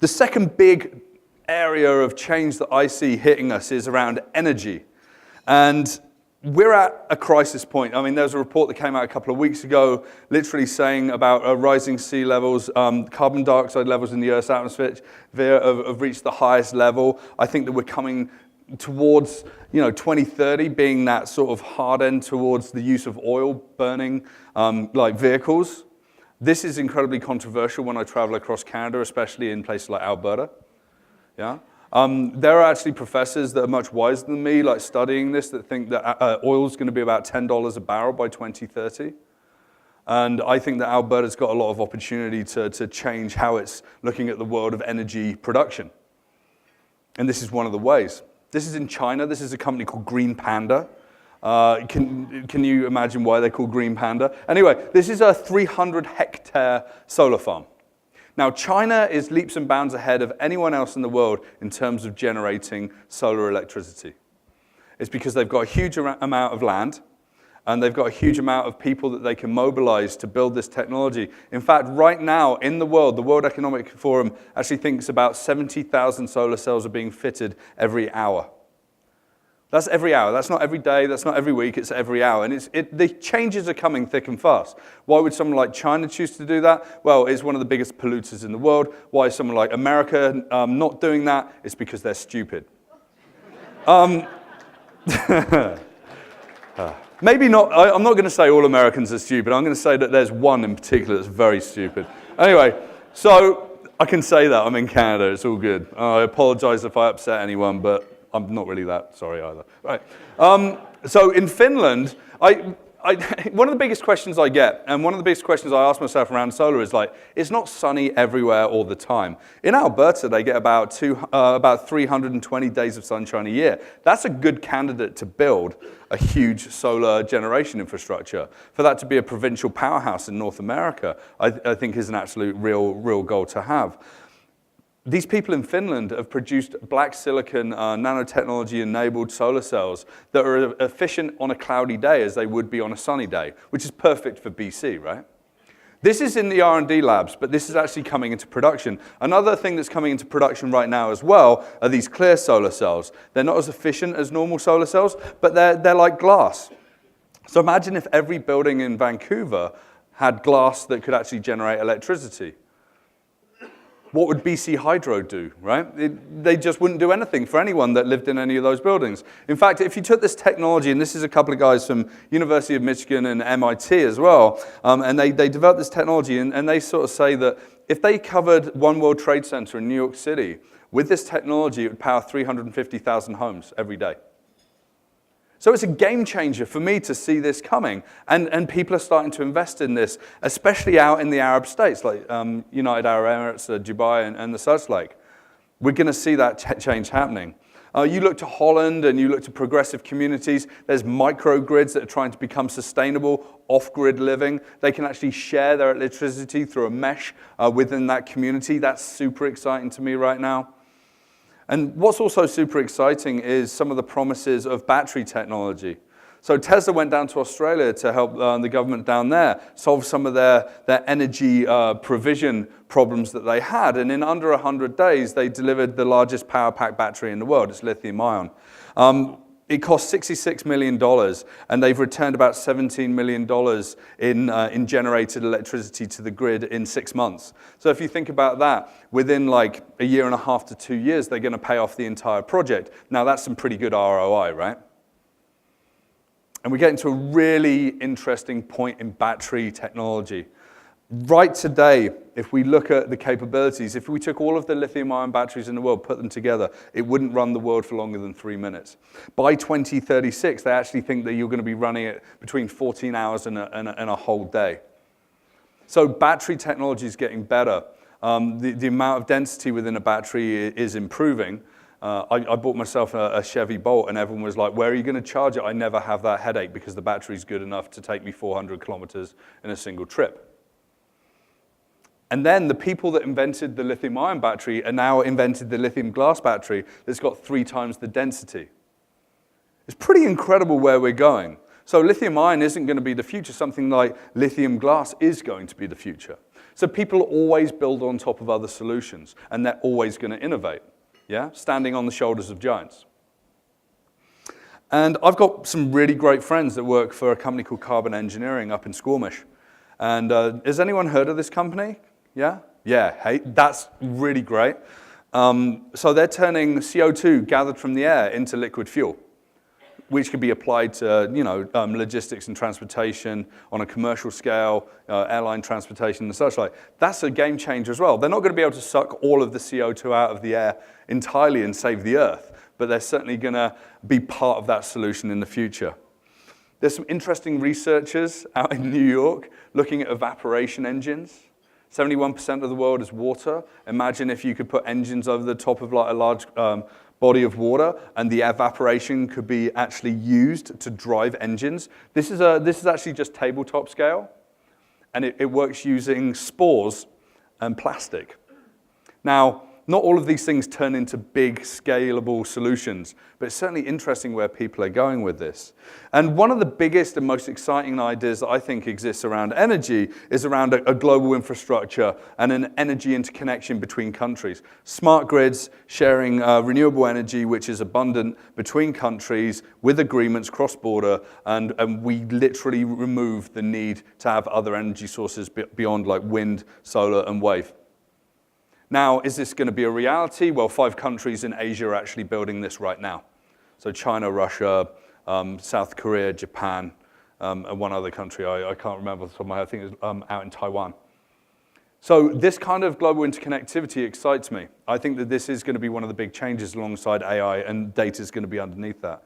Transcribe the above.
The second big area of change that I see hitting us is around energy. And we're at a crisis point. I mean, there's a report that came out a couple of weeks ago literally saying about rising sea levels, carbon dioxide levels in the Earth's atmosphere have reached the highest level. I think that we're coming towards 2030 being that sort of hard end towards the use of oil burning like vehicles. This is incredibly controversial when I travel across Canada, especially in places like Alberta. Yeah. There are actually professors that are much wiser than me, like studying this, that think that oil is going to be about $10 a barrel by 2030. And I think that Alberta's got a lot of opportunity to change how it's looking at the world of energy production. And this is one of the ways. This is in China. This is a company called Green Panda. Can you imagine why they're called Green Panda? Anyway, this is a 300-hectare solar farm. Now, China is leaps and bounds ahead of anyone else in the world in terms of generating solar electricity. It's because they've got a huge amount of land, and they've got a huge amount of people that they can mobilize to build this technology. In fact, right now in the World Economic Forum actually thinks about 70,000 solar cells are being fitted every hour. That's every hour. That's not every day. That's not every week. It's every hour. And the changes are coming thick and fast. Why would someone like China choose to do that? Well, it's one of the biggest polluters in the world. Why is someone like America not doing that? It's because they're stupid. Maybe not. I'm not going to say all Americans are stupid. I'm going to say that there's one in particular that's very stupid. Anyway, so I can say that. I'm in Canada. It's all good. I apologize if I upset anyone, but I'm not really that sorry either. Right. So in Finland, one of the biggest questions I get, and one of the biggest questions I ask myself around solar is like, it's not sunny everywhere all the time. In Alberta, they get about 320 days of sunshine a year. That's a good candidate to build a huge solar generation infrastructure. For that to be a provincial powerhouse in North America, I think is an absolute real goal to have. These people in Finland have produced black silicon nanotechnology-enabled solar cells that are efficient on a cloudy day as they would be on a sunny day, which is perfect for BC, right? This is in the R&D labs, but this is actually coming into production. Another thing that's coming into production right now as well are these clear solar cells. They're not as efficient as normal solar cells, but they're like glass. So imagine if every building in Vancouver had glass that could actually generate electricity. What would BC Hydro do, right? They just wouldn't do anything for anyone that lived in any of those buildings. In fact, if you took this technology, and this is a couple of guys from University of Michigan and MIT as well, and they developed this technology, and they sort of say that if they covered One World Trade Center in New York City, with this technology, it would power 350,000 homes every day. So it's a game changer for me to see this coming, and people are starting to invest in this, especially out in the Arab states, like United Arab Emirates, Dubai, and the such like. We're going to see that change happening. You look to Holland and you look to progressive communities, there's microgrids that are trying to become sustainable, off-grid living. They can actually share their electricity through a mesh within that community. That's super exciting to me right now. And what's also super exciting is some of the promises of battery technology. So Tesla went down to Australia to help the government down there solve some of their energy provision problems that they had. And in under 100 days, they delivered the largest power pack battery in the world. It's lithium ion. It cost $66 million, and they've returned about $17 million in generated electricity to the grid in 6 months. So if you think about that, within like a year and a half to 2 years, they're going to pay off the entire project. Now, that's some pretty good ROI, right? And we get into a really interesting point in battery technology. Right today, if we look at the capabilities, if we took all of the lithium-ion batteries in the world, put them together, it wouldn't run the world for longer than 3 minutes. By 2036, they actually think that you're going to be running it between 14 hours and a whole day. So battery technology is getting better. The amount of density within a battery is improving. I bought myself a Chevy Bolt, and everyone was like, where are you going to charge it? I never have that headache because the battery's good enough to take me 400 kilometers in a single trip. And then the people that invented the lithium-ion battery are now invented the lithium glass battery that's got 3 times the density. It's pretty incredible where we're going. So lithium-ion isn't going to be the future. Something like lithium glass is going to be the future. So people always build on top of other solutions, and they're always going to innovate, yeah? Standing on the shoulders of giants. And I've got some really great friends that work for a company called Carbon Engineering up in Squamish. And has anyone heard of this company? Yeah? Yeah, hey, that's really great. So they're turning CO2 gathered from the air into liquid fuel, which could be applied to, logistics and transportation on a commercial scale, airline transportation and such like. That's a game changer as well. They're not going to be able to suck all of the CO2 out of the air entirely and save the Earth, but they're certainly going to be part of that solution in the future. There's some interesting researchers out in New York looking at evaporation engines. 71% of the world is water. Imagine if you could put engines over the top of like a large body of water, and the evaporation could be actually used to drive engines. This is actually just tabletop scale, and it works using spores and plastic. Now, not all of these things turn into big, scalable solutions, but it's certainly interesting where people are going with this. And one of the biggest and most exciting ideas that I think exists around energy is around a global infrastructure and an energy interconnection between countries. Smart grids sharing renewable energy, which is abundant between countries with agreements cross-border, and we literally remove the need to have other energy sources beyond like wind, solar, and wave. Now, is this going to be a reality? Well, 5 countries in Asia are actually building this right now. So China, Russia, South Korea, Japan, and one other country, I can't remember off the top of my head, I think it's out in Taiwan. So this kind of global interconnectivity excites me. I think that this is going to be one of the big changes alongside AI, and data is going to be underneath that.